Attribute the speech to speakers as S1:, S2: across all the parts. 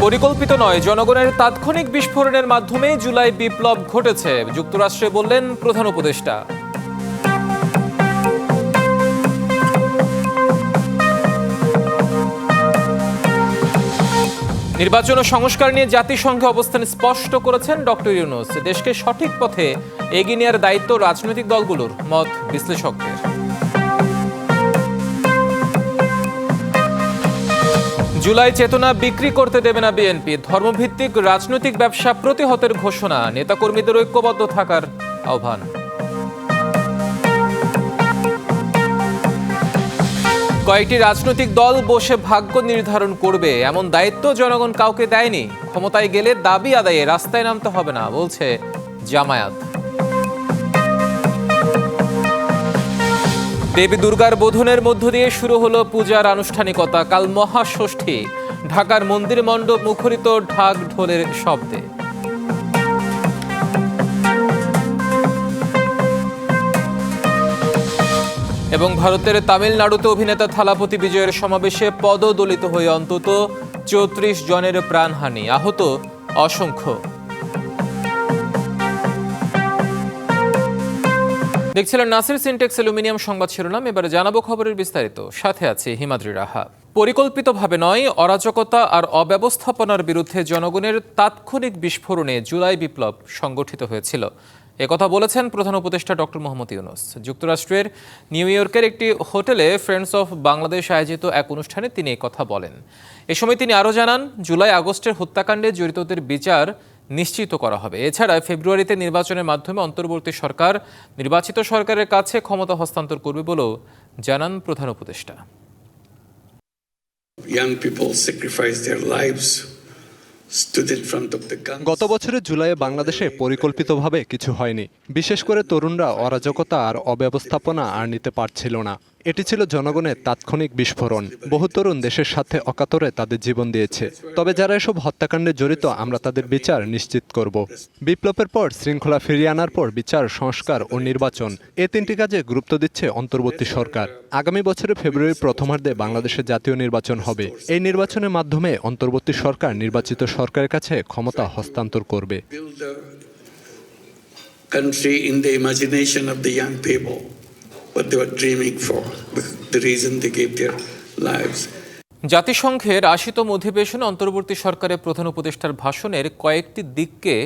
S1: পরিকল্পিত নয়, জনগণের তাৎক্ষণিক বিস্ফোরণের মাধ্যমে জুলাই বিপ্লব ঘটেছে, যুক্তরাষ্ট্রে বললেন প্রধান উপদেষ্টা। নির্বাচন ও সংস্কার নিয়ে জাতিসংঘে অবস্থান স্পষ্ট করেছেন ডক্টর ইউনূস। দেশকে সঠিক পথে এগিয়ে নেওয়ার দায়িত্ব রাজনৈতিক দলগুলোর, মত বিশ্লেষকদের। জুলাই চেতনা বিক্রি করতে দেবে না বিএনপি, ধর্মভিত্তিক রাজনৈতিক ব্যবসা প্রতিহতের ঘোষণা, নেতাকর্মীদের ঐক্যবদ্ধ থাকার আহ্বান। কয়েকটি রাজনৈতিক দল বসে ভাগ্য নির্ধারণ করবে এমন দায়িত্ব জনগণ কাউকে দেয়নি, ক্ষমতায় গেলে দাবি আদায়ে রাস্তায় নামতে হবে না, বলছে জামায়াত। দেবী দুর্গার বোধনের মধ্য দিয়ে শুরু হলো পূজার আনুষ্ঠানিকতা। কাল মহাষষ্ঠী, ঢাকার মন্দির মণ্ডপ মুখরিত ঢাক ঢোলের শব্দে। এবং ভারতের তামিলনাড়ুতে অভিনেতা থালাপতি বিজয়ের সমাবেশে পদদলিত হয়ে অন্তত ৩৪ জনের প্রাণহানি, আহত অসংখ্য। দেখছিলেন নাসির সিনটেক্স অ্যালুমিনিয়াম সংবাদ শিরোনাম। এবারে জানাবো খবরের বিস্তারিত, সাথে আছে হিমাদ্রি রাহা। পরিকল্পিতভাবে নয়, অরাজকতা আর অব্যবস্থাপনার বিরুদ্ধে জনগণের তাৎক্ষণিক বিস্ফোরণে জুলাই বিপ্লব সংগঠিত হয়েছিল, একথা বলেছেন প্রধান উপদেষ্টা ডক্টর মোহাম্মদ ইউনূস। যুক্তরাষ্ট্রের নিউ ইয়র্কের একটি হোটেলে ফ্রেন্ডস অফ বাংলাদেশ আয়োজিত এক অনুষ্ঠানে তিনি একথা বলেন। এ সময় তিনি আরও জানান, জুলাই আগস্টের হত্যাকাণ্ডে জড়িতদের বিচার নিশ্চিত করা হবে। এছাড়া ফেব্রুয়ারিতে নির্বাচনের মাধ্যমে অন্তর্বর্তী সরকার নির্বাচিত সরকারের কাছে ক্ষমতা হস্তান্তর করবে বলেও জানান প্রধান উপদেষ্টা।
S2: গত বছরের জুলাইয়ে বাংলাদেশে পরিকল্পিতভাবে কিছু হয়নি। বিশেষ করে তরুণরা অরাজকতা আর অব্যবস্থাপনা আর নিতে পারছিল না। এটি ছিল জনগণের তাৎক্ষণিক বিস্ফোরণ। বহু তরুণ দেশের স্বার্থে অকাতরে তাদের জীবন দিয়েছে। তবে যারা এসব হত্যাকাণ্ডে জড়িত, আমরা তাদের বিচার নিশ্চিত করব। বিপ্লবের পর শৃঙ্খলা ফিরিয়ে আনার পর বিচার, সংস্কার ও নির্বাচন, এ তিনটি কাজে গুরুত্ব দিচ্ছে অন্তর্বর্তী সরকার। আগামী বছরের ফেব্রুয়ারির প্রথমার্ধে বাংলাদেশে জাতীয় নির্বাচন হবে। এই নির্বাচনের মাধ্যমে অন্তর্বর্তী সরকার নির্বাচিত সরকারের কাছে ক্ষমতা হস্তান্তর করবে।
S1: জাতিসংঘের ৮০তম অধিবেশনে অন্তর্বর্তী সরকারের প্রধান উপদেষ্টার ভাষণের কয়েকটি দিককে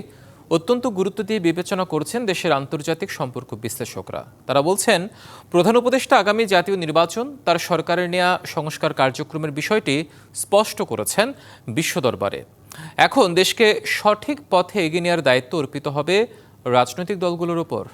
S1: অত্যন্ত গুরুত্ব দিয়ে বিবেচনা করছেন দেশের আন্তর্জাতিক সম্পর্ক বিশ্লেষকরা। তারা বলছেন, প্রধান উপদেষ্টা আগামী জাতীয় নির্বাচন, তার সরকারের নেওয়া সংস্কার কার্যক্রমের বিষয়টি স্পষ্ট করেছেন বিশ্ব দরবারে। এখন দেশকে সঠিক পথে এগিয়ে নেওয়ার দায়িত্ব অর্পিত হবে রাজনৈতিক দলগুলোর ওপর।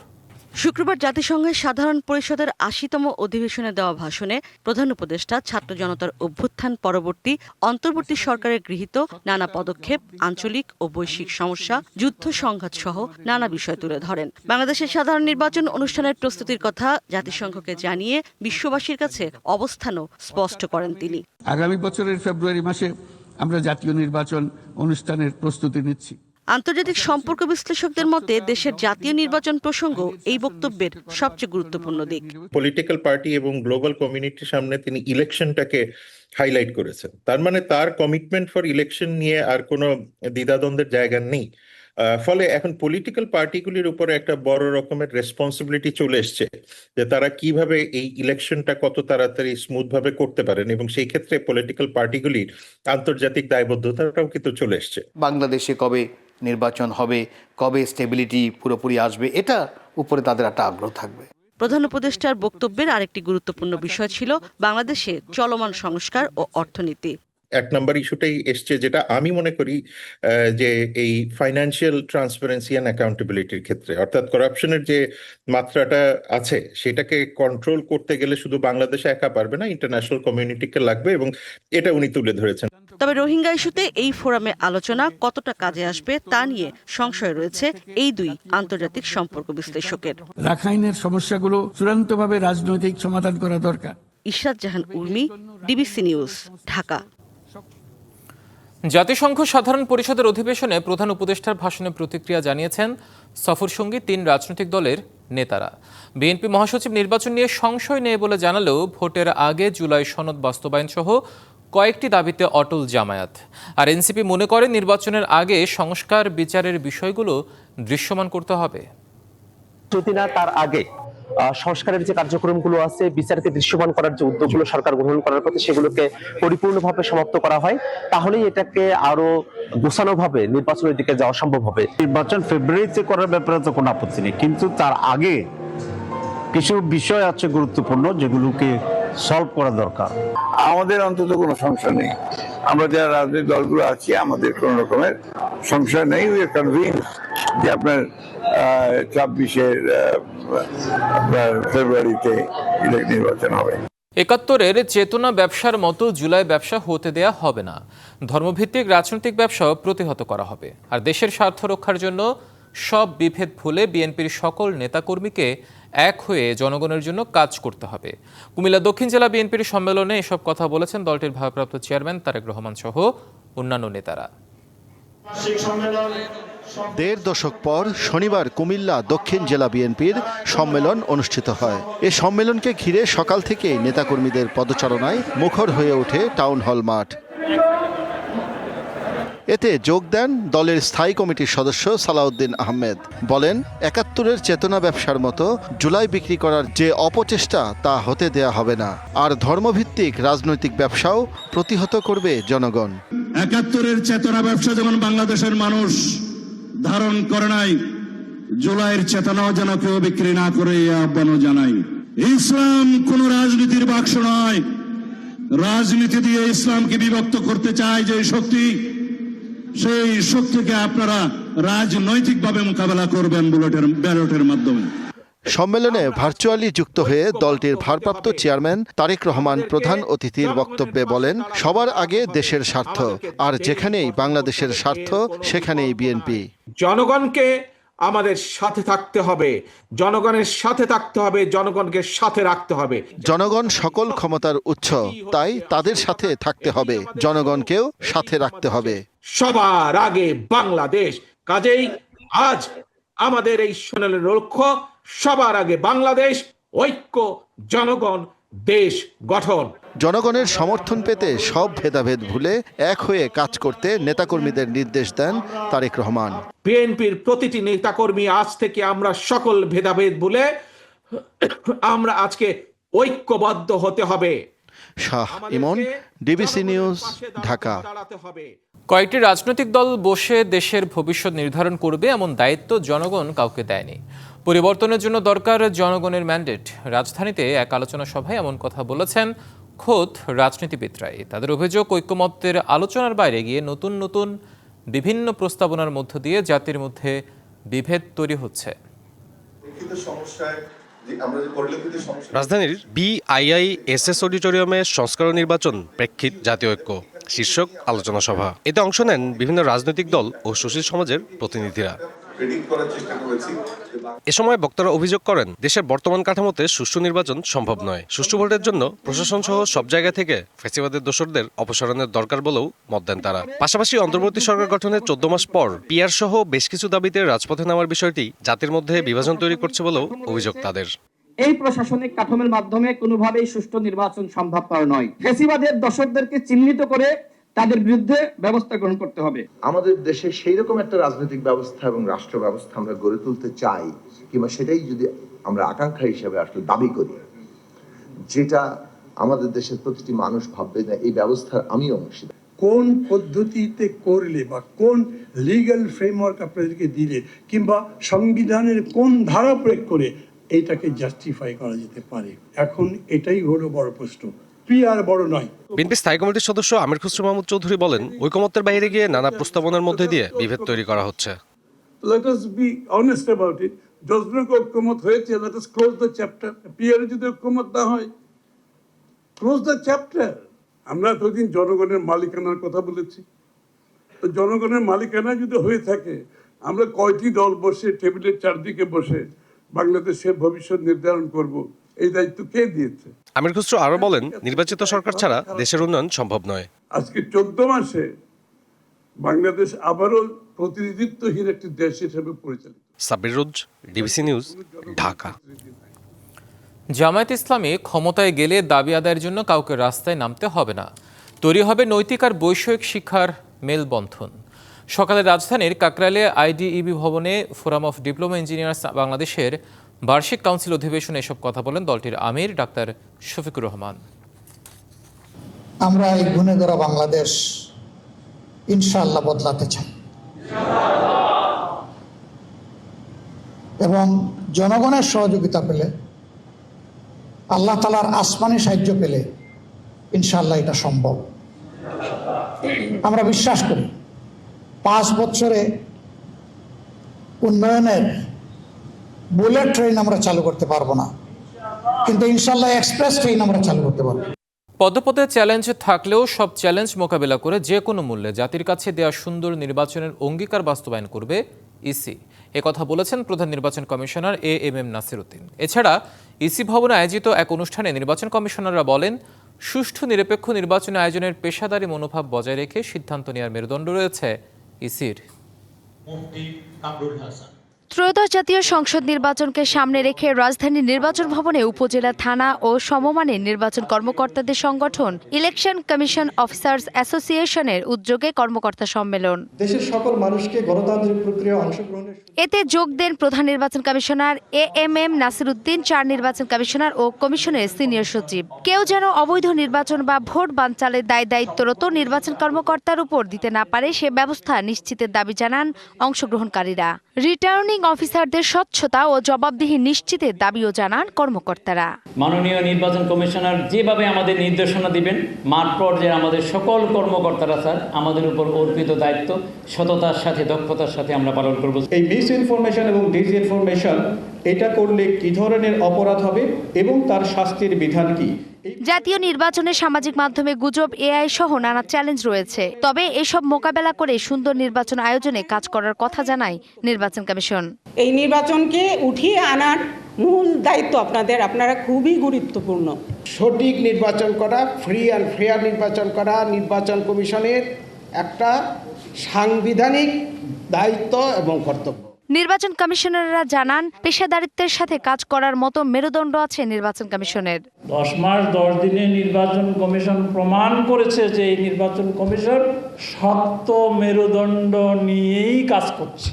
S3: শুক্রবার জাতিসংঘের সাধারণ পরিষদের ৮০তম অধিবেশনে দেওয়া ভাষণে প্রধান উপদেষ্টা ছাত্র জনতার অভ্যুত্থান পরবর্তী অন্তর্বর্তী সরকারের গৃহীত নানা পদক্ষেপ, আঞ্চলিক ও বৈশ্বিক সমস্যা, যুদ্ধ সংঘাত সহ নানা বিষয় তুলে ধরেন। বাংলাদেশের সাধারণ নির্বাচন অনুষ্ঠানের প্রস্তুতির কথা জাতিসংঘকে জানিয়ে বিশ্ববাসীর কাছে অবস্থানও স্পষ্ট করেন তিনি।
S4: আগামী বছরের ফেব্রুয়ারি মাসে আমরা জাতীয় নির্বাচন অনুষ্ঠানের প্রস্তুতি নিচ্ছি।
S3: আন্তর্জাতিক সম্পর্ক বিশ্লেষকদের মতে দেশের জাতীয় নির্বাচন প্রসঙ্গ এই বক্তব্যের সবচেয়ে গুরুত্বপূর্ণ দিক।
S5: পলিটিক্যাল পার্টি এবং গ্লোবাল কমিউনিটির সামনে তিনি ইলেকশনটাকে হাইলাইট করেছেন। তার মানে তার কমিটমেন্ট ফর ইলেকশন নিয়ে আর কোনো দ্বিধাদ্বন্দ্বের জায়গা নেই। ফলে এখন পলিটিক্যাল পার্টিগুলির উপরে একটা বড় রকমের রেসপন্সিবিলিটি চলে এসছে যে তারা কিভাবে এই ইলেকশনটা কত তাড়াতাড়ি স্মুথ ভাবে করতে পারেন, এবং সেই ক্ষেত্রে পলিটিক্যাল পার্টিগুলির আন্তর্জাতিক দায়বদ্ধতাটাও কিন্তু চলে এসছে।
S6: বাংলাদেশে কবে নির্বাচন হবে, কবে স্টেবিলিটি পুরোপুরি আসবে, এটা উপরে তাদের একটা আগ্রহ থাকবে।
S3: প্রধান উপদেষ্টার বক্তব্যের আরেকটি গুরুত্বপূর্ণ বিষয় ছিল বাংলাদেশে চলমান সংস্কার ও অর্থনীতি।
S5: এক নম্বর ইস্যুটাই এসছে, যেটা আমি মনে করি যে এই ফাইন্যান্সিয়াল ট্রান্সপারেন্সি অ্যান্ড অ্যাকাউন্টেবিলিটির ক্ষেত্রে, অর্থাৎ করাপশনের যে মাত্রাটা আছে সেটাকে কন্ট্রোল করতে গেলে শুধু বাংলাদেশে একা পারবে না, ইন্টারন্যাশনাল কমিউনিটিকে লাগবে, এবং এটা উনি তুলে ধরেছেন।
S3: তবে রোহিঙ্গা ইস্যুতে এই ফোরামে আলোচনা কতটা কাজে আসবে তা নিয়ে সংশয় রয়েছে এই দুই আন্তর্জাতিক সম্পর্ক বিশ্লেষকের।
S4: রাখাইনের সমস্যাগুলো চূড়ান্তভাবে রাজনৈতিক সমাধান করা দরকার।
S3: ইশরাত জাহান উর্মি, ডিবিসি নিউজ, ঢাকা।
S1: জাতিসংঘ সাধারণ পরিষদের অধিবেশনে প্রধান উপদেষ্টার ভাষণে প্রতিক্রিয়া জানিয়েছেন সফরসঙ্গী ৩ রাজনৈতিক দলের নেতারা। বিএনপি মহাসচিব নির্বাচন নিয়ে সংশয় নেই বলে জানালেও ভোটের আগে জুলাই সনদ বাস্তবায়ন সহ কয়েকটি দাবিতে অটল জামায়াত। আর এনসিপি মনে করে নির্বাচনের আগে সংস্কার বিচারের বিষয়গুলো দৃশ্যমান করতে হবে।
S7: যদি না তার আগে সংস্কারের যে কার্যক্রমগুলো আছে, বিচারকে দৃশ্যমান করার যে উদ্যোগগুলো সরকার গ্রহণ করার কথা, সেগুলোকে পরিপূর্ণভাবে সমাপ্ত করা হয়, তাহলেই এটাকে আরো গোছানোভাবে নির্বাচনের দিকে যাওয়া সম্ভব হবে।
S8: নির্বাচন ফেব্রুয়ারিতে করার ব্যাপারে তো কোনো আপত্তি নেই, কিন্তু তার আগে কিছু বিষয় আছে গুরুত্বপূর্ণ, যেগুলোকে সলভ করা দরকার।
S9: আমাদের অন্তত কোনো সমস্যা নেই, আমরা যারা রাজনৈতিক দলগুলো আছি আমাদের কোনো রকমের সমস্যা নেই। উই আর কনভিন্স যে আপনার 24 ফেব্রুয়ারিতে নির্বাচন হবে।
S1: ৭১-এর চেতনা ব্যবসার মতো জুলাই ব্যবসা হতে দেয়া হবে না। ধর্মভিত্তিক রাজনৈতিক ব্যবসাও প্রতিহত করা হবে। আর দেশের স্বার্থ রক্ষার জন্য সব বিভেদ ভুলে বিএনপির সকল নেতাকর্মীকে এক হয়ে জনগণের জন্য কাজ করতে হবে। কুমিল্লা দক্ষিণ জেলা বিএনপির সম্মেলনে এসব কথা বলেছেন দলটির ভারপ্রাপ্ত চেয়ারম্যান তারেক রহমান সহ অন্যান্য নেতারা।
S10: দেড় দশক পর শনিবার কুমিল্লা দক্ষিণ জেলা বিএনপির সম্মেলন অনুষ্ঠিত হয়। এ সম্মেলনকে ঘিরে সকাল থেকেই নেতাকর্মীদের পদচারণায় মুখর হয়ে ওঠে টাউন হল মাঠ। এতে যোগ দেন দলের স্থায়ী কমিটির সদস্য সালাউদ্দিন আহমেদ। বলেন, ৭১-এর চেতনা ব্যবসার মতো জুলাই বিক্রি করার যে অপচেষ্টা তা হতে দেয়া হবে না। আর ধর্মভিত্তিক রাজনৈতিক ব্যবসাও প্রতিহত করবে জনগণ।
S11: ৭১-এর চেতনা ব্যবসা যেমন বাংলাদেশের মানুষ ধারণ করে নাই, জুলাইয়ের চেতনাও যেন কেউ বিক্রি না করে এই আহ্বানও জানাই। ইসলাম কোন রাজনীতির বাক্স নয়। রাজনীতি দিয়ে ইসলামকে বিভক্ত করতে চায় যে শক্তি, সেই শক্তিকে আপনারা রাজনৈতিকভাবে মোকাবেলা করবেন ব্যালটের মাধ্যমে।
S10: সম্মেলনে ভার্চুয়ালি যুক্ত হয়ে দলটির ভারপ্রাপ্ত চেয়ারম্যান তারেক রহমান প্রধান অতিথির বক্তব্যে বলেন, সবার আগে দেশের স্বার্থ, আর যেখানেই বাংলাদেশের স্বার্থ সেখানেই বিএনপি।
S12: জনগণকে আমাদের সাথে থাকতে হবে, জনগণের সাথে থাকতে হবে, জনগণকে সাথে রাখতে হবে।
S10: জনগণ সকল ক্ষমতার উৎস, তাই তাদের সাথে থাকতে হবে, জনগণকেও সাথে রাখতে হবে।
S12: সবার আগে বাংলাদেশ। কাজেই আজ আমাদের এই সম্মেলনের লক্ষ্য সবার আগে বাংলাদেশ, ঐক্য, জনগণ, দেশ গঠন।
S10: জনগণের সমর্থন পেতে সব ভেদাভেদ ভুলে এক হয়ে কাজ করতে নেতাকর্মীদের নির্দেশ দেন তারেক রহমান।
S12: বিএনপির প্রতিটি নেতাকর্মী আজ থেকে আমরা সকল ভেদাভেদ ভুলে আমরা আজকে ঐক্যবদ্ধ হতে হবে।
S10: শাহ ইমন, ডিবিসি নিউজ, ঢাকা।
S1: কয়েকটি রাজনৈতিক দল বসে দেশের ভবিষ্যৎ নির্ধারণ করবে এমন দায়িত্ব জনগণ কাউকে দেয়নি। পরিবর্তনের জন্য দরকার জনগণের ম্যান্ডেট। রাজধানীতে এক আলোচনা সভায় এমন কথা বলেছেন খোদ রাজনীতিবিদরাই। তাদের অভিযোগ, ঐক্যমত্যের আলোচনার বাইরে গিয়ে নতুন নতুন বিভিন্ন প্রস্তাবনার মধ্য দিয়ে জাতির মধ্যে বিভেদ তৈরি হচ্ছে।
S13: রাজধানীর BIISS অডিটোরিয়ামে সংস্কার ও নির্বাচন প্রেক্ষিত জাতীয় ঐক্য শীর্ষক আলোচনা সভা। এতে অংশ নেন বিভিন্ন রাজনৈতিক দল ও সুশীল সমাজের প্রতিনিধিরা। এ সময় বক্তারা অভিযোগ করেন, দেশের বর্তমান কাঠামোতে সুষ্ঠু নির্বাচন সম্ভব নয়। সুষ্ঠু ভোটের জন্য প্রশাসন সহ সব জায়গা থেকে ফ্যাসিবাদের দোসরদের অপসারণের দরকার বলেও মত দেন তারা। পাশাপাশি অন্তর্বর্তী সরকার গঠনের 14 মাস পর পিআর সহ বেশ কিছু দাবিতে রাজপথে নামার বিষয়টি জাতির মধ্যে বিভাজন তৈরি করছে বলেও অভিযোগ তাদের।
S14: এই প্রশাসনিক কাঠামোর মাধ্যমে কোনোভাবেই সুষ্ঠু নির্বাচন সম্ভবপর নয়। ফ্যাসিবাদের দোসরদেরকে চিহ্নিত করে তাদের বিরুদ্ধে ব্যবস্থা গ্রহণ করতে হবে।
S15: আমাদের দেশে সেই রকম একটা রাজনৈতিক ব্যবস্থা এবং রাষ্ট্র ব্যবস্থা আমরা গড়ে তুলতে চাই, কিংবা সেটাই যদি আমরা আকাঙ্ক্ষা হিসেবে আসলে দাবি করি, যেটা আমাদের দেশের প্রতিটি মানুষ ভাববে না এই ব্যবস্থার আমিও অংশীদার।
S16: কোন পদ্ধতিতে করলে বা কোন লিগ্যাল ফ্রেমওয়ার্ক আপনাদেরকে দিলে কিংবা সংবিধানের কোন ধারা প্রয়োগ করে এইটাকে জাস্টিফাই করা যেতে পারে, এখন এটাই হলো বড় প্রশ্ন। পিআর বড় নয়।
S13: বিএনপি স্থায়ী কমিটির সদস্য আমির খুসরো মাহমুদ চৌধুরী বলেন, ঐকমত্যের বাইরে গিয়ে নানা প্রস্তাবনার মধ্যে দিয়ে বিভেদ তৈরি করা হচ্ছে।
S16: Let us be honest about it. যতটুক ঐক্যমত হয়েছে, let us close the chapter. PR যদি ঐক্যমত না হয়, close the chapter. আমরা এতদিন জনগণের মালিকানার কথা বলেছি, তো জনগণের মালিকানা যদি হয়ে থাকে, আমরা কয়টি দল বসে টেবিলের চারদিকে বসে বাংলাদেশের ভবিষ্যৎ নির্ধারণ করব, এই দায়িত্ব কে দিয়েছে?
S13: আমির খুসরো আরো বলেন, নির্বাচিত সরকার ছাড়া দেশের উন্নয়ন সম্ভব নয়।
S16: আজকে 14 মাসে বাংলাদেশ আবারও প্রতিনিধিত্বহীন একটি দেশ হিসেবে পরিচালিত।
S13: সাব্বির রুজ, ডিবিসি নিউজ, ঢাকা।
S1: জামায়াত ইসলামী ক্ষমতায় গেলে দাবি আদায়ের জন্য কাউকে রাস্তায় নামতে হবে না। তৈরি হবে নৈতিক আর বৈষয়িক শিক্ষার মেলবন্ধন। সকালে রাজধানীর কাকরাইলে আইডিইবি ভবনে ফোরাম অফ ডিপ্লোমা ইঞ্জিনিয়ার্স বাংলাদেশের বার্ষিক কাউন্সিল অধিবেশনে এসব কথা বলেন দলটির আমির ডাক্তার শফিকুর রহমান।
S17: আমরা এই গুণে গড়া বাংলাদেশ ইনশাআল্লাহ বদলাতে চাই এবং জনগণের সহযোগিতা পেলে, আল্লাহ তাআলার আসমানি সাহায্য পেলে ইনশাআল্লাহ এটা সম্ভব। আমরা বিশ্বাস করি 5 বছরে উন্নয়নের বুলেট ট্রেন আমরা চালু করতে পারবো না, কিন্তু ইনশাআল্লাহ এক্সপ্রেস ট্রেন আমরা চালু করতে পারবো।
S1: পদে পদে চ্যালেঞ্জ থাকলেও সব চ্যালেঞ্জ মোকাবেলা করে যে কোনো মূল্যে জাতির কাছে দেওয়া সুন্দর নির্বাচনের অঙ্গীকার বাস্তবায়ন করবে ইসি। একথা বলেছেন প্রধান নির্বাচন কমিশনার এএমএম নাসির উদ্দিন। এছাড়া ইসি ভবনে আয়োজিত এক অনুষ্ঠানে নির্বাচন কমিশনাররা বলেন, সুষ্ঠু নিরপেক্ষ নির্বাচন আয়োজনের পেশাদারী মনোভাব বজায় রেখে সিদ্ধান্ত নেওয়ার মেরুদণ্ড রয়েছে ইসির।
S18: ত্রয়োদশ জাতীয় সংসদ নির্বাচনকে সামনে রেখে রাজধানীর নির্বাচন ভবনে উপজেলা, থানা ও সমমানের নির্বাচন কর্মকর্তাদের সংগঠন ইলেকশন কমিশন অফিসার্স অ্যাসোসিয়েশনের উদ্যোগে কর্মকর্তা সম্মেলন।
S17: দেশের সকল মানুষকে গণতান্ত্রিক প্রক্রিয়ায় অংশগ্রহণের
S18: এতে যোগ দেন প্রধান নির্বাচন কমিশনার এএমএম নাসির উদ্দিন, 4 নির্বাচন কমিশনার ও কমিশনের সিনিয়র সচিব। কেউ যেন অবৈধ নির্বাচন বা ভোট বানচালের দায়িত্বরত নির্বাচন কর্মকর্তার উপর দিতে না পারে সে ব্যবস্থা নিশ্চিতের দাবি জানান অংশগ্রহণকারীরা। রিটার্নিং অফিসারদের স্বচ্ছতা ও জবাবদিহি নিশ্চিতের দাবিও জানান কর্মকর্তারা।
S19: মাননীয় নির্বাচন কমিশনার যেভাবে আমাদের নির্দেশনা দিবেন, মাঠ পর্যায়ে আমাদের সকল কর্মকর্তারা স্যার আমাদের উপর অর্পিত দায়িত্ব সততার সাথে, দক্ষতার সাথে আমরা পালন করব।
S20: এই মিস ইনফরমেশন এবং ডিসইনফরমেশন এটা করলে কি ধরনের অপরাধ হবে এবং তার শাস্তির বিধান কি?
S18: জাতীয় নির্বাচনে সামাজিক মাধ্যমে গুজব, এআই সহ নানা চ্যালেঞ্জ রয়েছে। তবে এসব মোকাবেলা করে সুন্দর নির্বাচন আয়োজনে কাজ করার কথা জানায় নির্বাচন কমিশন।
S21: এই নির্বাচনকে উঠিয়ে আনার মূল দায়িত্ব আপনারা খুবই গুরুত্বপূর্ণ।
S22: সঠিক নির্বাচন করা, ফ্রি অ্যান্ড ফেয়ার নির্বাচন করা নির্বাচন কমিশনের একটা সাংবিধানিক দায়িত্ব এবং কর্তব্য।
S18: নির্বাচন কমিশনাররা জানান, পেশাদারিত্বের সাথে কাজ করার মতো মেরুদণ্ড আছে নির্বাচন কমিশনের।
S23: 10 মাস 10 দিনে নির্বাচন কমিশন প্রমাণ করেছে যে এই নির্বাচন কমিশন শক্ত মেরুদণ্ড নিয়েই কাজ করছে।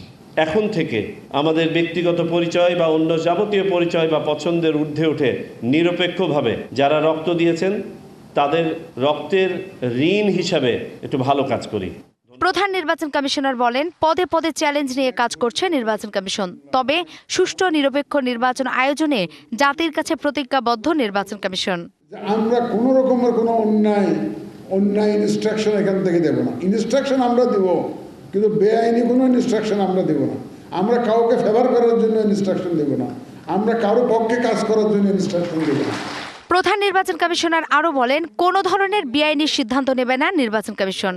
S24: এখন থেকে আমাদের ব্যক্তিগত পরিচয় বা অন্য যাবতীয় পরিচয় বা পছন্দের ঊর্ধ্বে উঠে নিরপেক্ষভাবে যারা রক্ত দিয়েছেন তাদের রক্তের ঋণ হিসাবে একটু ভালো কাজ করি।
S18: প্রধান নির্বাচন কমিশনার বলেন, পদে পদে চ্যালেঞ্জ নিয়ে কাজ করছে নির্বাচন কমিশন। তবে সুষ্ঠু নিরপেক্ষ নির্বাচন আয়োজনে জাতির কাছে প্রতিজ্ঞাবদ্ধ নির্বাচন কমিশন।
S16: আমরা কোনো রকমের কোনো অন্যায় ইনস্ট্রাকশন এখান থেকে দেব না। ইনস্ট্রাকশন আমরা দেব, কিন্তু বেআইনি কোনো ইনস্ট্রাকশন আমরা দেব না। আমরা কাউকে ফেভার করার জন্য ইনস্ট্রাকশন দেব না। আমরা কারো পক্ষে কাজ করার জন্য ইনস্ট্রাকশন দেব না।
S18: প্রধান নির্বাচন কমিশনার আরও বলেন, কোনো ধরনের বেআইনি সিদ্ধান্ত নেবে না নির্বাচন কমিশন।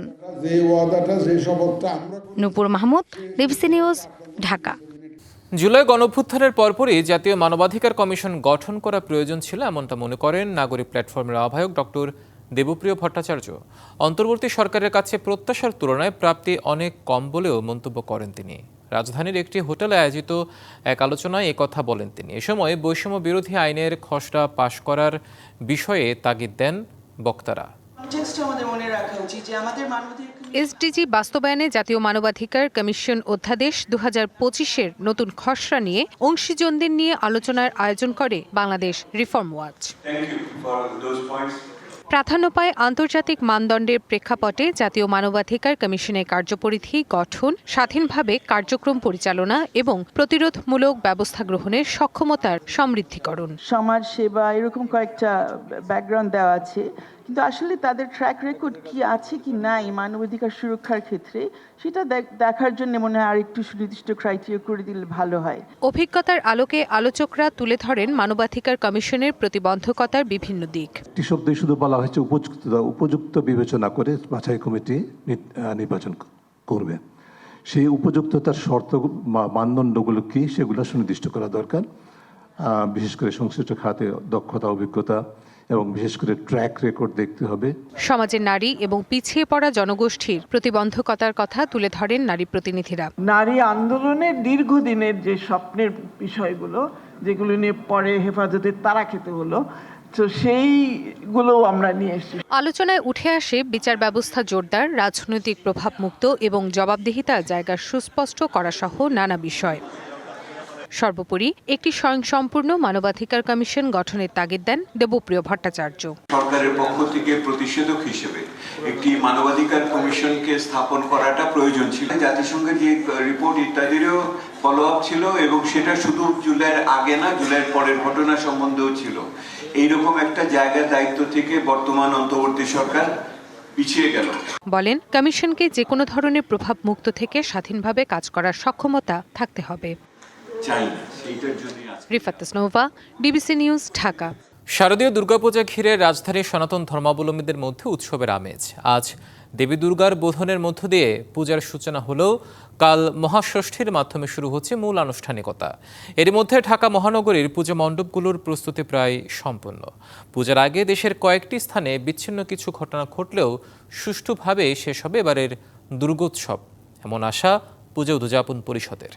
S18: নূপুর মাহমুদ, ডিবিসি নিউজ, ঢাকা।
S1: জুলাই গণঅভ্যুত্থানের পরপরই জাতীয় মানবাধিকার কমিশন গঠন করা প্রয়োজন ছিল, এমনটা মনে করেন নাগরিক প্ল্যাটফর্মের আহ্বায়ক ডক্টর দেবপ্রিয় ভট্টাচার্য। অন্তর্বর্তী সরকারের কাছে প্রত্যাশার তুলনায় প্রাপ্তি অনেক কম বলেও মন্তব্য করেন তিনি। রাজধানীর একটি হোটেলে আয়োজিত এক আলোচনায় একথা বলেন তিনি। এ সময় বৈষম্য বিরোধী আইনের খসড়া পাশ করার বিষয়ে তাগিদ দেন বক্তারা।
S25: এসডিজি বাস্তবায়নে জাতীয় মানবাধিকার কমিশন অধ্যাদেশ 2025-এর নতুন খসড়া নিয়ে অংশীজনদের নিয়ে আলোচনার আয়োজন করে বাংলাদেশ রিফর্ম ওয়াচ। প্রাধান্য পায় আন্তর্জাতিক মানদণ্ডের প্রেক্ষাপটে জাতীয় মানবাধিকার কমিশনের কার্যপরিধি গঠন, স্বাধীনভাবে কার্যক্রম পরিচালনা এবং প্রতিরোধমূলক ব্যবস্থা গ্রহণের সক্ষমতার সমৃদ্ধিকরণ।
S26: সমাজ সেবা এরকম কয়েকটা ব্যাকগ্রাউন্ড দেওয়া আছে, কিন্তু আসলে তাদের ট্র্যাক রেকর্ড কি আছে কি নাই মানবাধিকার সুরক্ষার ক্ষেত্রে সেটা দেখার জন্য মনে হয় আরেকটু সুনির্দিষ্ট ক্রাইটেরিয়া করে দিলে ভালো হয়।
S25: অভিজ্ঞতার আলোকে আলোচকরা তুলে ধরেন মানবাধিকার কমিশনের প্রতিবন্ধকতার বিভিন্ন দিক।
S27: একটি শব্দে শুধু বলা হয়েছে উপযুক্ত বিবেচনা করে বাছাই কমিটি নির্বাচন করবে। সেই উপযুক্ততার শর্ত মানদণ্ডগুলো কি সেগুলো সুনির্দিষ্ট করা দরকার। বিশেষ করে সংশ্লিষ্ট খাতে দক্ষতা, অভিজ্ঞতা এবং বিশেষ করে ট্র্যাক রেকর্ড দেখতে হবে।
S25: সমাজের নারী এবং পিছিয়ে পড়া জনগোষ্ঠীর প্রতিবন্ধকতার কথা তুলে ধরেন নারী প্রতিনিধিরা।
S26: নারী আন্দোলনের দীর্ঘদিনের যে স্বপ্নের বিষয়গুলো যেগুলো নিয়ে পরে হেফাজতের তারা খেতে হলো, তো সেইগুলো আমরা নিয়ে এসেছি।
S25: আলোচনায় উঠে আসে বিচার ব্যবস্থা জোরদার, রাজনৈতিক প্রভাবমুক্ত এবং জবাবদিহিতার জায়গা সুস্পষ্ট করা সহ নানা বিষয়। সর্বোপরি একটি স্বয়ংসম্পূর্ণ মানবাধিকার কমিশন গঠনের তাগিদ দেন দেবপ্রিয় ভট্টাচার্য।
S2: সরকারের পক্ষ থেকে প্রতিষেধক হিসেবে একটি মানবাধিকার কমিশনকে স্থাপন করাটা প্রয়োজন ছিল। জাতিসংঘের যে রিপোর্ট ইত্যাদিরও ফলো আপ ছিল এবং সেটা শুধু জুলাইয়ের আগে না, জুলাইয়ের পরের ঘটনা সম্বন্ধেও ছিল। এইরকম একটা জায়গা দায়িত্ব থেকে বর্তমান অন্তর্বর্তী সরকার পিছিয়ে গেল।
S25: বলেন, কমিশনকে যে কোনো ধরনের প্রভাব মুক্ত থেকে স্বাধীনভাবে কাজ করার সক্ষমতা থাকতে হবে। Rifat Nova, DBC news, Dhaka.
S1: শারদীয় দুর্গাপূজা ঘিরে রাজধানীর সনাতন ধর্মাবলম্বীদের মধ্যে উৎসবের আমেজ। আজ দেবী দুর্গার বোধনের মধ্য দিয়ে পূজার সূচনা হলেও কাল মহাষষ্ঠীর মাধ্যমে শুরু হচ্ছে মূল আনুষ্ঠানিকতা। এর মধ্যে ঢাকা মহানগরীর পূজা মণ্ডপগুলোর প্রস্তুতি প্রায় সম্পূর্ণ। পূজার আগে দেশের কয়েকটি স্থানে বিচ্ছিন্ন কিছু ঘটনা ঘটলেও সুষ্ঠুভাবে শেষ হবে এবারের দুর্গোৎসব, এমন আশা পূজা উদযাপন পরিষদের।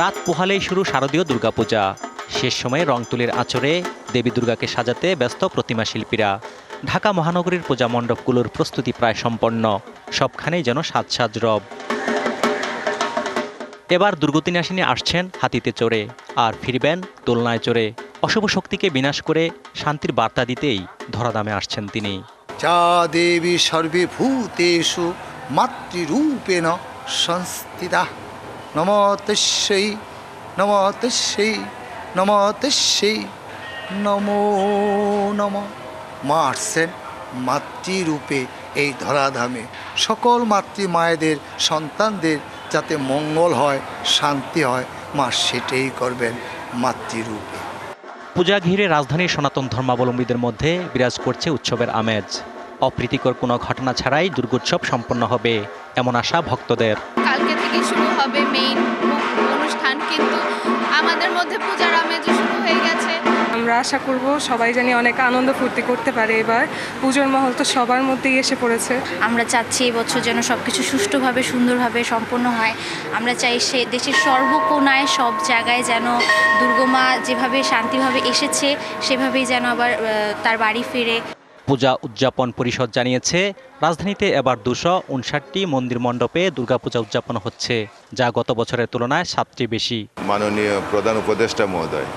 S3: রাত পোহালেই শুরু শারদীয় দুর্গাপূজা। শেষ সময়ে রং তুলির আঁচড়ে দেবী দুর্গাকে সাজাতে ব্যস্ত প্রতিমা শিল্পীরা। ঢাকা মহানগরীর পূজা মণ্ডপগুলোর প্রস্তুতি প্রায় সম্পন্ন, সবখানেই যেন সাজ সাজ রব। এবার দুর্গতিনাশিনী আসছেন হাতিতে চড়ে, আর ফিরবেন দোলনায় চড়ে। অশুভ শক্তিকে বিনাশ করে শান্তির বার্তা দিতেই ধরাধামে আসছেন তিনি।
S4: যা দেবী সর্বভূতেষু মাতৃরূপেণ সংস্থিতা নমঃ তস্যৈ নমো নমঃ। মা আসছেন মাতৃরূপে এই ধরাধামে। সকল মাতৃমায়েদের সন্তানদের যাতে মঙ্গল হয়, শান্তি হয়, মা সেটাই করবেন মাতৃরূপে।
S3: পূজা ঘিরে রাজধানীর সনাতন ধর্মাবলম্বীদের মধ্যে বিরাজ করছে উৎসবের আমেজ। অপ্রীতিকর কোনো ঘটনা ছাড়াই দুর্গোৎসব সম্পন্ন হবে, এমন আশা ভক্তদের।
S5: কালকে থেকে শুরু হবে মেইন অনুষ্ঠান, কিন্তু আমাদের মধ্যে পূজার আমেজ শুরু হয়ে গেছে।
S6: আমরা আশা করব সবাই জানি অনেক আনন্দ ফুর্তি করতে পারে। এবার পুজোর মহল তো সবার মধ্যেই এসে পড়েছে।
S5: আমরা চাচ্ছি এবছর যেন সবকিছু সুষ্ঠুভাবে সুন্দরভাবে সম্পন্ন হয়। আমরা চাই সে দেশের সর্বকোণায় সব জায়গায় যেন দুর্গমা যেভাবে শান্তিভাবে এসেছে সেভাবেই যেন আবার তার বাড়ি ফিরে।
S3: পূজা উদযাপন পরিষদ জানিয়েছে, রাজধানীতে এবার 259টি মন্দির মণ্ডপে দুর্গাপূজা উদযাপন হচ্ছে, যা গত বছরের তুলনায় 7টি বেশি।
S7: মাননীয় প্রধান উপদেষ্টা মহোদয়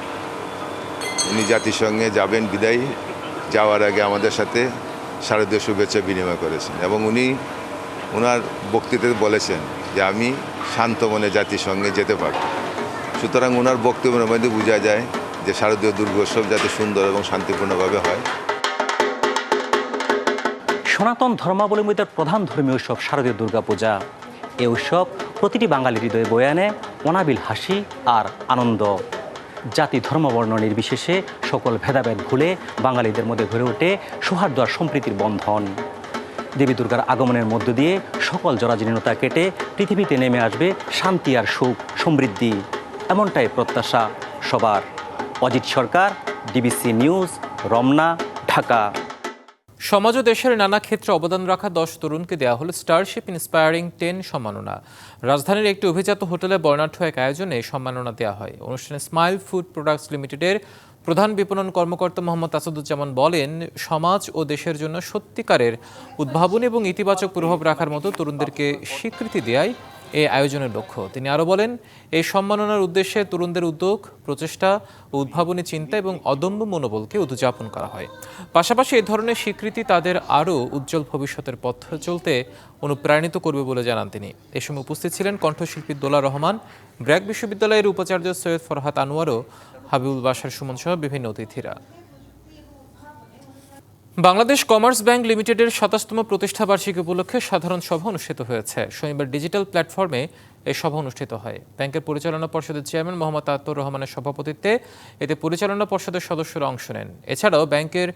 S7: উনি জাতিসংঘে যাবেন বিদায়ী, যাওয়ার আগে আমাদের সাথে শারদীয় শুভেচ্ছা বিনিময় করেছেন এবং উনি ওনার বক্তৃতাতে বলেছেন যে আমি শান্ত মনে জাতিসংঘে যেতে পারব। সুতরাং ওনার বক্তব্যের মধ্যে বোঝা যায় যে শারদীয় দুর্গোৎসব যাতে সুন্দর এবং শান্তিপূর্ণভাবে হয়।
S3: সনাতন ধর্মাবলম্বীদের প্রধান ধর্মীয় উৎসব শারদীয় দুর্গাপূজা। এই উৎসব প্রতিটি বাঙালির হৃদয়ে বয়ে আনে অনাবিল হাসি আর আনন্দ। জাতি ধর্মবর্ণ নির্বিশেষে সকল ভেদাভেদ ভুলে বাঙালিদের মধ্যে গড়ে ওঠে সৌহার্দ্য আর সম্প্রীতির বন্ধন। দেবী দুর্গার আগমনের মধ্য দিয়ে সকল জরাজীর্ণতা কেটে পৃথিবীতে নেমে আসবে শান্তি আর সুখ সমৃদ্ধি, এমনটাই প্রত্যাশা সবার। অজিত সরকার, ডিবিসি নিউজ, রমনা, ঢাকা।
S1: সমাজ ও দেশের নানা ক্ষেত্রে অবদান রাখা 10 তরুণকে দেওয়া হলো স্টারশিপ ইন্সপায়ারিং 10 সম্মাননা। রাজধানীর একটি অভিজাত হোটেলে বর্ণাঢ্য এক আয়োজনে সম্মাননা দেওয়া হয়। অনুষ্ঠানে স্মাইল ফুড প্রোডাক্টস লিমিটেডের প্রধান বিপণন কর্মকর্তা মোহাম্মদ আসাদুজ্জামান বলেন, সমাজ ও দেশের জন্য সত্যিকারের উদ্ভাবনী এবং ইতিবাচক প্রভাব রাখার মতো তরুণদেরকে স্বীকৃতি দেওয়াই এই আয়োজনের লক্ষ্য। তিনি আরও বলেন, এই সম্মাননার উদ্দেশ্যে তরুণদের উদ্যোগ, প্রচেষ্টা ও উদ্ভাবনী চিন্তা এবং অদম্য মনোবলকে উদযাপন করা হয়। পাশাপাশি এই ধরনের স্বীকৃতি তাদের আরও উজ্জ্বল ভবিষ্যতের পথে চলতে অনুপ্রাণিত করবে বলে জানান তিনি। এ সময় উপস্থিত ছিলেন কণ্ঠশিল্পী দোলা রহমান, ব্র্যাক বিশ্ববিদ্যালয়ের উপাচার্য সৈয়দ ফরহাদ আনোয়ার ও হাবিবুল বাশার সুমন সহ বিভিন্ন অতিথিরা। বাংলাদেশ কমার্স ব্যাংক লিমিটেডের 27তম প্রতিষ্ঠা বার্ষিকী উপলক্ষে সাধারণ সভা অনুষ্ঠিত হয়েছে। শনিবার ডিজিটাল প্ল্যাটফর্মে এই সভা অনুষ্ঠিত হয়। ব্যাংকের পরিচালনা পর্ষদের চেয়ারম্যান মোহাম্মদ আতাউর রহমানের সভাপতিত্বে এতে পরিচালনা পর্ষদের সদস্যরা অংশ নেন। এছাড়াও ব্যাংকের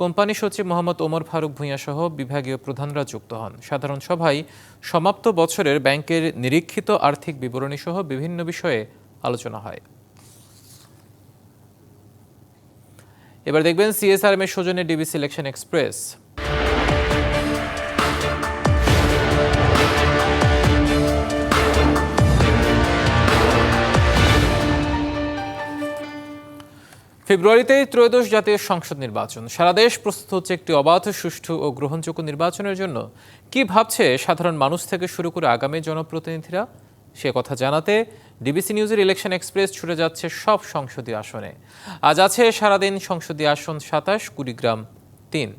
S1: কোম্পানি সচিব মোহাম্মদ ওমর ফারুক ভূঁইয়া সহ বিভাগীয় প্রধানরা যুক্ত হন। সাধারণ সভায় সমাপ্ত বছরের ব্যাংকের নিরীক্ষিত আর্থিক বিবরণী সহ বিভিন্ন বিষয়ে আলোচনা হয়। এবার দেখবেন সিএসআরএম এর সৌজন্যে ডিবিসি ইলেকশন এক্সপ্রেস। ফেব্রুয়ারিতেই ত্রয়োদশ জাতীয় সংসদ নির্বাচন। সারা দেশ প্রস্তুত হচ্ছে একটি অবাধ, সুষ্ঠু ও গ্রহণযোগ্য নির্বাচনের জন্য। কি ভাবছে সাধারণ মানুষ থেকে শুরু করে আগামী জনপ্রতিনিধিরা, সে কথা জানাতে ডিবিসি নিউজের ইলেকশন এক্সপ্রেস ছুটে যাচ্ছে সব সংসদীয় আসনে। আজ আছে সারাদিন সংসদীয় আসন 27, কুড়িগ্রাম 3।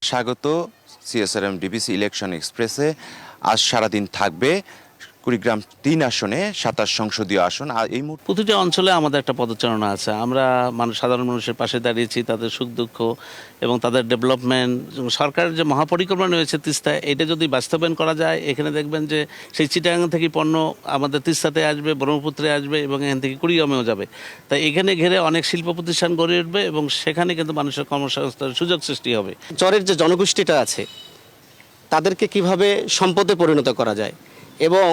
S8: স্বাগত সিএসআরএম ডিবিসি ইলেকশন এক্সপ্রেসে। আজ সারাদিন থাকবে কুড়িগ্রাম 3 আসনে 27 সংসদীয় আসন। আর এই মুহূর্তে
S9: প্রতিটি অঞ্চলে আমাদের একটা পদচারণা আছে। আমরা সাধারণ মানুষের পাশে দাঁড়িয়েছি, তাদের সুখ দুঃখ এবং তাদের ডেভেলপমেন্ট। সরকারের যে মহাপরিকল্পনা রয়েছে তিস্তায়, এটা যদি বাস্তবায়ন করা যায়, এখানে দেখবেন যে সেই চিটাগাং থেকে পণ্য আমাদের তিস্তাতে আসবে, ব্রহ্মপুত্রে আসবে এবং এখান থেকে কুড়িগ্রামেও যাবে। তাই এখানে ঘিরে অনেক শিল্প প্রতিষ্ঠান গড়ে উঠবে এবং সেখানে কিন্তু মানুষের কর্মসংস্থানের সুযোগ সৃষ্টি হবে।
S10: চরের যে জনগোষ্ঠীটা আছে তাদেরকে কিভাবে সম্পদে পরিণত করা যায়, এবং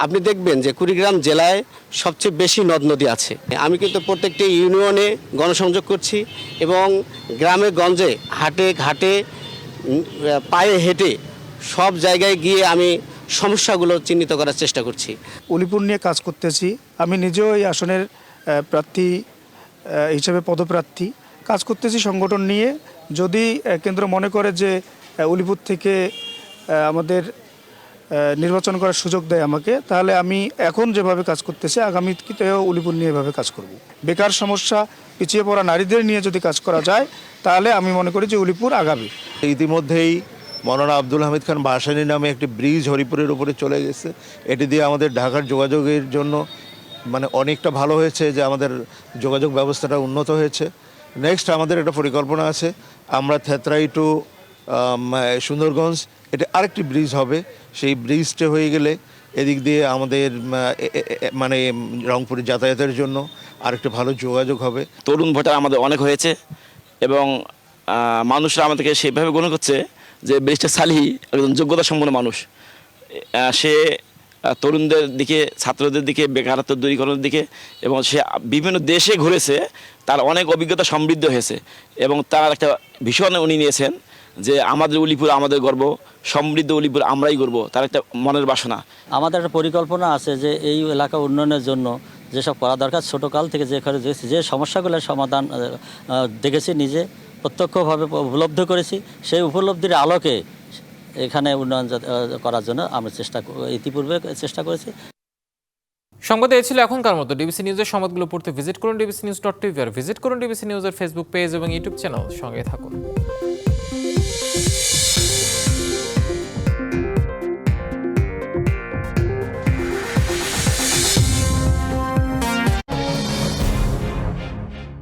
S10: আপনি দেখবেন যে কুড়িগ্রাম জেলায় সবচেয়ে বেশি নদ নদী আছে। আমি কিন্তু প্রত্যেকটি ইউনিয়নে গণসংযোগ করছি এবং গ্রামে গঞ্জে হাটে ঘাটে পায়ে হেঁটে সব জায়গায় গিয়ে আমি সমস্যাগুলো চিহ্নিত করার চেষ্টা করছি।
S11: উলিপুর নিয়ে কাজ করতেছি। আমি নিজেও এই আসনের প্রার্থী হিসেবে পদপ্রার্থী কাজ করতেছি সংগঠন নিয়ে। যদি কেন্দ্র মনে করে যে উলিপুর থেকে আমাদের নির্বাচন করার সুযোগ দেয় আমাকে, তাহলে আমি এখন যেভাবে কাজ করতেছি আগামীতেও উলিপুর নিয়ে এভাবে কাজ করব। বেকার সমস্যা, পিছিয়ে পড়া নারীদের নিয়ে যদি কাজ করা যায় তাহলে আমি মনে করি যে উলিপুর আগামী।
S12: ইতিমধ্যেই মৌলানা আব্দুল হামিদ খান ভাসানী নামে একটি ব্রিজ হরিপুরের উপরে চলে গেছে। এটি দিয়ে আমাদের ঢাকার যোগাযোগের জন্য অনেকটা ভালো হয়েছে, যে আমাদের যোগাযোগ ব্যবস্থাটা উন্নত হয়েছে। নেক্সট আমাদের একটা পরিকল্পনা আছে, আমরা থেতরাই টু সুন্দরগঞ্জ এটা আরেকটি ব্রিজ হবে। সেই ব্রিজটা হয়ে গেলে এদিক দিয়ে আমাদের রংপুরে যাতায়াতের জন্য আরেকটা ভালো যোগাযোগ হবে।
S14: তরুণ ভোটার আমাদের অনেক হয়েছে এবং মানুষরা আমাদেরকে সেইভাবে গণ্য করছে যে ব্যারিস্টার সালিহি একজন যোগ্যতা সম্পন্ন মানুষ। সে তরুণদের দিকে, ছাত্রদের দিকে, বেকারত্ব দূরীকরণের দিকে এবং সে বিভিন্ন দেশে ঘুরেছে, তার অনেক অভিজ্ঞতা সমৃদ্ধ হয়েছে এবং তার একটা ভীষণ উনি নিয়েছেন যে আমাদের উলিপুর আমাদের গর্ব, সমৃদ্ধ উলিপুর আমরাই গর্ব, তার একটা মনের বাসনা।
S3: আমাদের একটা পরিকল্পনা আছে যে এই এলাকা উন্নয়নের জন্য যেসব করা দরকার, ছোটোকাল থেকে যে সমস্যাগুলোর সমাধান দেখেছি, নিজে প্রত্যক্ষভাবে উপলব্ধি করেছি, সেই উপলব্ধির আলোকে এখানে উন্নয়ন করার জন্য আমরা ইতিপূর্বে চেষ্টা করেছি।
S1: সংবাদে এ ছিল এখনকার মতো। ডিবিসি নিউজের সংবাদগুলো পড়তে ভিজিট করুন dbcnews.tv আর ভিজিট করুন ডিবিসি নিউজের ফেসবুক পেজ এবং ইউটিউব চ্যানেল। সঙ্গে থাকুন।